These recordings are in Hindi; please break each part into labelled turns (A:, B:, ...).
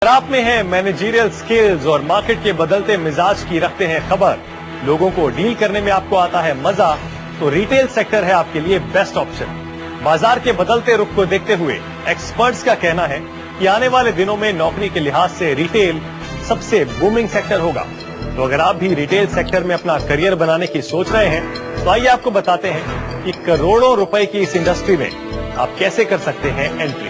A: आप में है मैनेजरियल स्किल्स और मार्केट के बदलते मिजाज की रखते हैं खबर, लोगों को डील करने में आपको आता है मजा, तो रिटेल सेक्टर है आपके लिए बेस्ट ऑप्शन। बाजार के बदलते रुख को देखते हुए एक्सपर्ट्स का कहना है कि आने वाले दिनों में नौकरी के लिहाज से रिटेल सबसे बूमिंग सेक्टर होगा। तो अगर आप भी रिटेल सेक्टर में अपना करियर बनाने की सोच रहे हैं तो आइए आपको बताते हैं कि करोड़ों रुपए की इस इंडस्ट्री में आप कैसे कर सकते हैं एंट्री।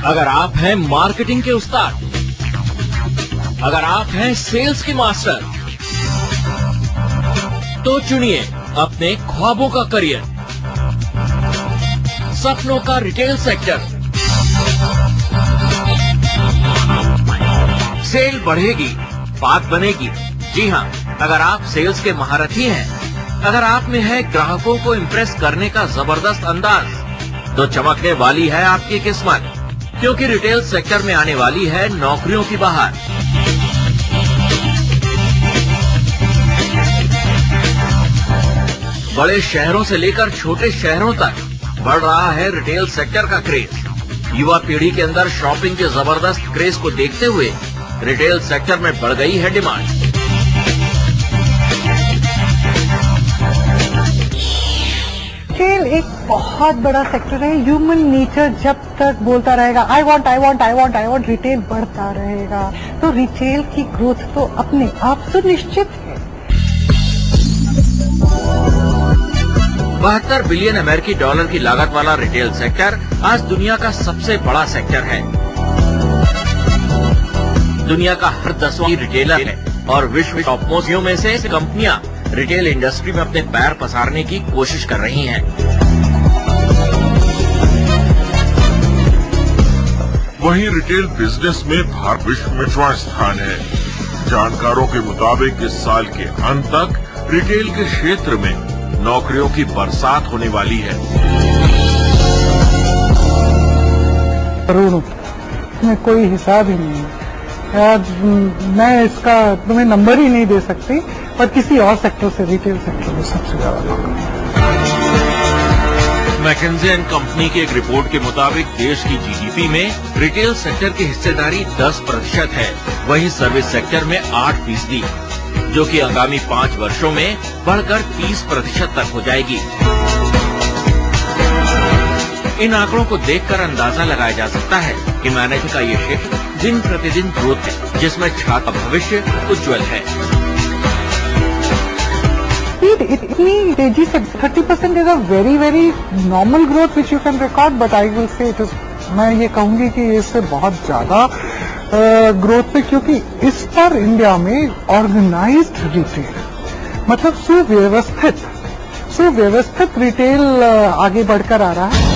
B: अगर आप हैं मार्केटिंग के उस्ताद, अगर आप हैं सेल्स के मास्टर, तो चुनिए अपने ख्वाबों का करियर, सपनों का रिटेल सेक्टर। सेल बढ़ेगी, बात बनेगी। जी हाँ, अगर आप सेल्स के महारथी हैं, अगर आप में है ग्राहकों को इम्प्रेस करने का जबरदस्त अंदाज, तो चमकने वाली है आपकी किस्मत, क्योंकि रिटेल सेक्टर में आने वाली है नौकरियों की बहार। बड़े शहरों से लेकर छोटे शहरों तक बढ़ रहा है रिटेल सेक्टर का क्रेज। युवा पीढ़ी के अंदर शॉपिंग के जबरदस्त क्रेज को देखते हुए रिटेल सेक्टर में बढ़ गई है डिमांड।
C: रिटेल एक बहुत बड़ा सेक्टर है। ह्यूमन नेचर जब तक बोलता रहेगा आई वांट, रिटेल बढ़ता रहेगा। तो रिटेल की ग्रोथ तो अपने आप से निश्चित है।
B: 72 बिलियन अमेरिकी डॉलर की लागत वाला रिटेल सेक्टर आज दुनिया का सबसे बड़ा सेक्टर है। दुनिया का हर 10वां रिटेलर है और विश्व टॉप मोस्ट में से कंपनियां रिटेल इंडस्ट्री में अपने पैर पसारने की कोशिश कर रही हैं।
D: वहीं रिटेल बिजनेस में भारत विश्व में 5वां स्थान है। जानकारों के मुताबिक इस साल के अंत तक रिटेल के क्षेत्र में नौकरियों की बरसात होने वाली है।
C: करोड़ों में कोई हिसाब ही नहीं है। आज मैं इसका तुम्हें नंबर ही नहीं दे सकती, पर किसी और सेक्टर से रिटेल सेक्टर में सबसे ज्यादा नौकरी।
B: मैकेंजी एंड कंपनी की एक रिपोर्ट के मुताबिक देश की जीडीपी में रिटेल सेक्टर की हिस्सेदारी 10% है, वहीं सर्विस सेक्टर में 8%, जो कि आगामी 5 वर्षों में बढ़कर 30% तक हो जाएगी। इन आंकड़ों को देखकर अंदाजा लगाया जा सकता है कि मैनेजमेंट का ये क्षेत्र दिन प्रतिदिन ग्रोथ है, जिसमें छात्र भविष्य उज्जवल है।
C: इतनी तेजी से 30% is a very normal growth which you can record, but I will say it is, मैं ये कहूंगी कि इससे बहुत ज्यादा ग्रोथ पे, क्योंकि इस पर इंडिया में ऑर्गेनाइज्ड रिटेल मतलब सुव्यवस्थित रिटेल आगे बढ़कर आ रहा है।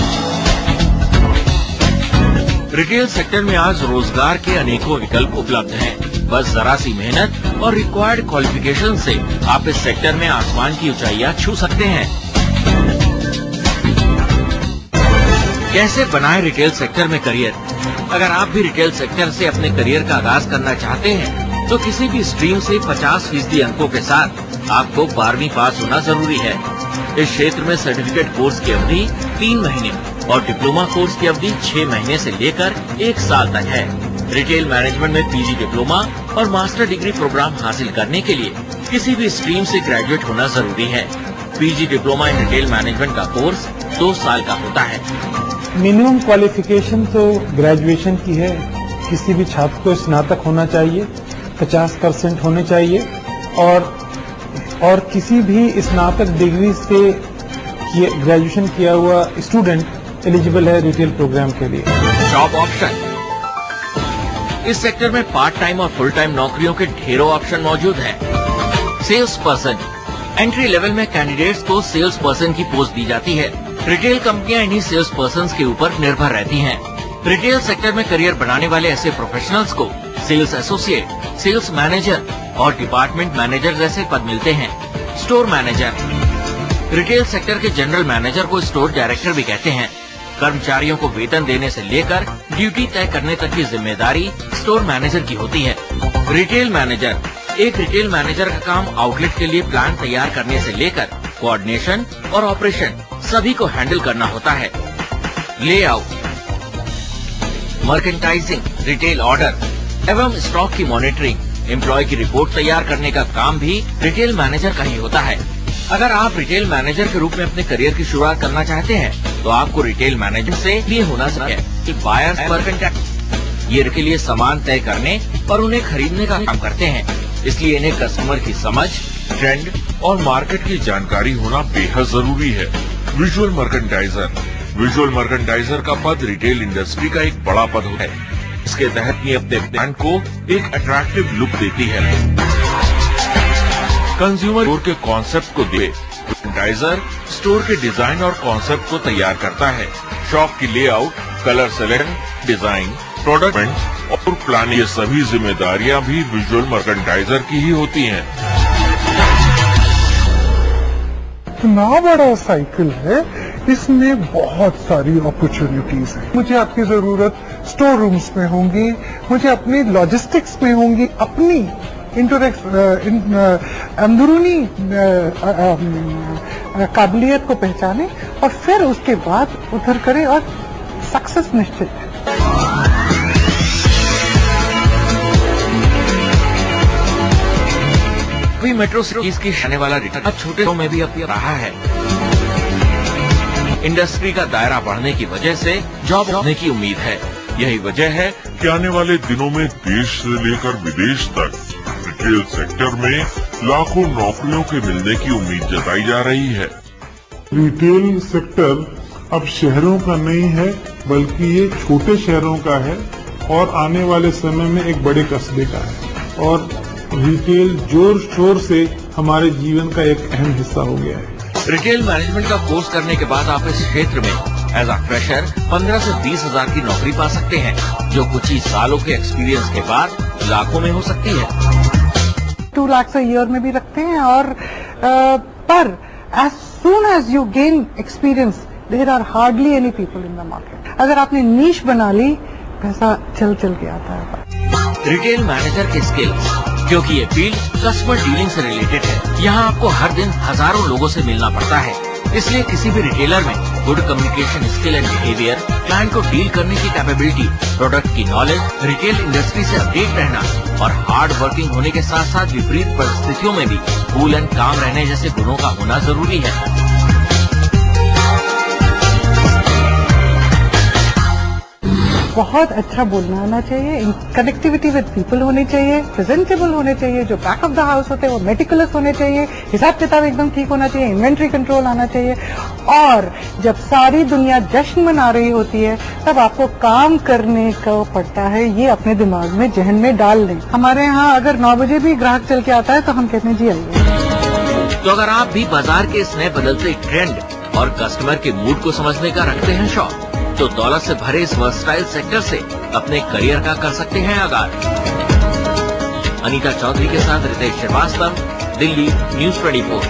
B: रिटेल सेक्टर में आज रोजगार के अनेकों विकल्प उपलब्ध हैं। बस जरा सी मेहनत और रिक्वायर्ड क्वालिफिकेशन से आप इस सेक्टर में आसमान की ऊंचाइयां छू सकते हैं। कैसे बनाएं रिटेल सेक्टर में करियर? अगर आप भी रिटेल सेक्टर से अपने करियर का आगाज करना चाहते हैं, तो किसी भी स्ट्रीम से 50% अंकों के साथ आपको 12वीं पास होना जरूरी है। इस क्षेत्र में सर्टिफिकेट कोर्स की अवधि 3 महीने और डिप्लोमा कोर्स की अवधि 6 महीने से लेकर 1 साल तक है। रिटेल मैनेजमेंट में पीजी डिप्लोमा और मास्टर डिग्री प्रोग्राम हासिल करने के लिए किसी भी स्ट्रीम से ग्रेजुएट होना जरूरी है। PG diploma in retail management का कोर्स 2 साल का होता है।
E: मिनिमम क्वालिफिकेशन तो ग्रेजुएशन की है। किसी भी छात्र को स्नातक होना चाहिए, 50% होने चाहिए और किसी भी स्नातक डिग्री से ग्रेजुएशन किया हुआ स्टूडेंट एलिजिबल है रिटेल प्रोग्राम के लिए।
B: जॉब ऑप्शन: इस सेक्टर में पार्ट टाइम और फुल टाइम नौकरियों के ढेरों ऑप्शन मौजूद हैं। सेल्स पर्सन: एंट्री लेवल में कैंडिडेट्स को सेल्स पर्सन की पोस्ट दी जाती है। रिटेल कंपनियां इन्हीं सेल्स पर्सन के ऊपर निर्भर रहती हैं। रिटेल सेक्टर में करियर बनाने वाले ऐसे प्रोफेशनल्स को सेल्स एसोसिएट, सेल्स मैनेजर और डिपार्टमेंट मैनेजर जैसे पद मिलते हैं। स्टोर मैनेजर: रिटेल सेक्टर के जनरल मैनेजर को स्टोर डायरेक्टर भी कहते हैं। कर्मचारियों को वेतन देने से लेकर ड्यूटी तय करने तक की जिम्मेदारी स्टोर मैनेजर की होती है। रिटेल मैनेजर: एक रिटेल मैनेजर का काम आउटलेट के लिए प्लान तैयार करने से लेकर कोऑर्डिनेशन और ऑपरेशन सभी को हैंडल करना होता है। लेआउट: मर्केंटाइजिंग, रिटेल ऑर्डर एवं स्टॉक की मॉनिटरिंग, एम्प्लॉय की रिपोर्ट तैयार करने का काम भी रिटेल मैनेजर का ही होता है। अगर आप रिटेल मैनेजर के रूप में अपने करियर की शुरुआत करना चाहते हैं तो आपको रिटेल मैनेजर से ये होना चाहिए कि बायर्स मर्केंटाइज ये के लिए सामान तय करने और उन्हें खरीदने का काम करते हैं, इसलिए इन्हें कस्टमर की समझ,
D: ट्रेंड और मार्केट की जानकारी होना बेहद जरूरी है। विजुअल मर्केंटाइजर का पद रिटेल इंडस्ट्री का एक बड़ा पद है। इसके तहत ये अपने ब्रांड को एक अट्रैक्टिव लुक देती है। कंज्यूमर स्टोर के कॉन्सेप्ट को दे मर्केंटाइजर स्टोर के डिजाइन और कॉन्सेप्ट को तैयार करता है। शॉप की layout, colour selection, design, product और प्लानिंग, ये सभी जिम्मेदारियां भी विजुअल मर्केंटाइजर की ही होती हैं।
C: इतना बड़ा साइकिल है, इसमें बहुत सारी अपॉर्चुनिटीज है। मुझे आपकी जरूरत स्टोर रूम्स में होंगी, मुझे अपनी लॉजिस्टिक्स में होंगी, अपनी अंदरूनी काबिलियत को पहचाने और फिर उसके बाद उधर करें और सक्सेस निश्चित है।
B: अभी मेट्रो सिटीज की आने वाला रिटर्न अब छोटे शहरों में भी अब रहा है। इंडस्ट्री का दायरा बढ़ने की वजह से जॉब होने की उम्मीद है।
D: यही वजह है कि आने वाले दिनों में देश से लेकर विदेश तक रिटेल सेक्टर में लाखों नौकरियों के मिलने की उम्मीद जताई जा रही है।
F: रिटेल सेक्टर अब शहरों का नहीं है, बल्कि ये छोटे शहरों का है और आने वाले समय में एक बड़े कस्बे का है। और रिटेल जोर शोर से हमारे जीवन का एक अहम हिस्सा हो गया है।
B: रिटेल मैनेजमेंट का कोर्स करने के बाद आप इस क्षेत्र में एज अ फ्रेशर 15 से 20 हजार की नौकरी पा सकते हैं, जो कुछ ही सालों के एक्सपीरियंस के बाद लाखों में हो सकती है।
C: 2 लाख ईयर में भी रखते हैं और पर as soon as you gain experience there are hardly any people in the market. अगर आपने नीश बना ली, पैसा चल के आता है।
B: रिटेल मैनेजर के स्किल्स, क्योंकि ये फील्ड कस्टमर डीलिंग से रिलेटेड है। यहाँ आपको हर दिन हजारों लोगों से मिलना पड़ता है, इसलिए किसी भी रिटेलर में good communication skill and behaviour, client को डील करने की कैपेबिलिटी, प्रोडक्ट की नॉलेज, रिटेल इंडस्ट्री से अपडेट रहना और हार्ड वर्किंग होने के साथ साथ विपरीत परिस्थितियों में भी कूल एंड काम रहने जैसे गुणों का होना जरूरी है।
C: बहुत अच्छा बोलना आना चाहिए, कनेक्टिविटी विद पीपल होनी चाहिए, प्रेजेंटेबल होने चाहिए, जो बैक ऑफ द हाउस होते हैं वो मेटिकुलस होने चाहिए, हिसाब किताब एकदम ठीक होना चाहिए, इन्वेंट्री कंट्रोल आना चाहिए। और जब सारी दुनिया जश्न मना रही होती है तब आपको काम करने को पड़ता है, ये अपने दिमाग में जहन में डाल दें। हमारे यहाँ अगर 9 बजे भी ग्राहक चल के आता है तो हम कहते हैं जी आइए।
B: तो अगर आप भी बाजार के इस नए बदलते ट्रेंड और कस्टमर के मूड को समझने का रखते हैं शौक, तो दौलत से भरे इस वर्सटाइल सेक्टर से अपने करियर का कर सकते हैं आगाज। अनीता चौधरी के साथ रितेश श्रीवास्तव, दिल्ली, न्यूज़ 24।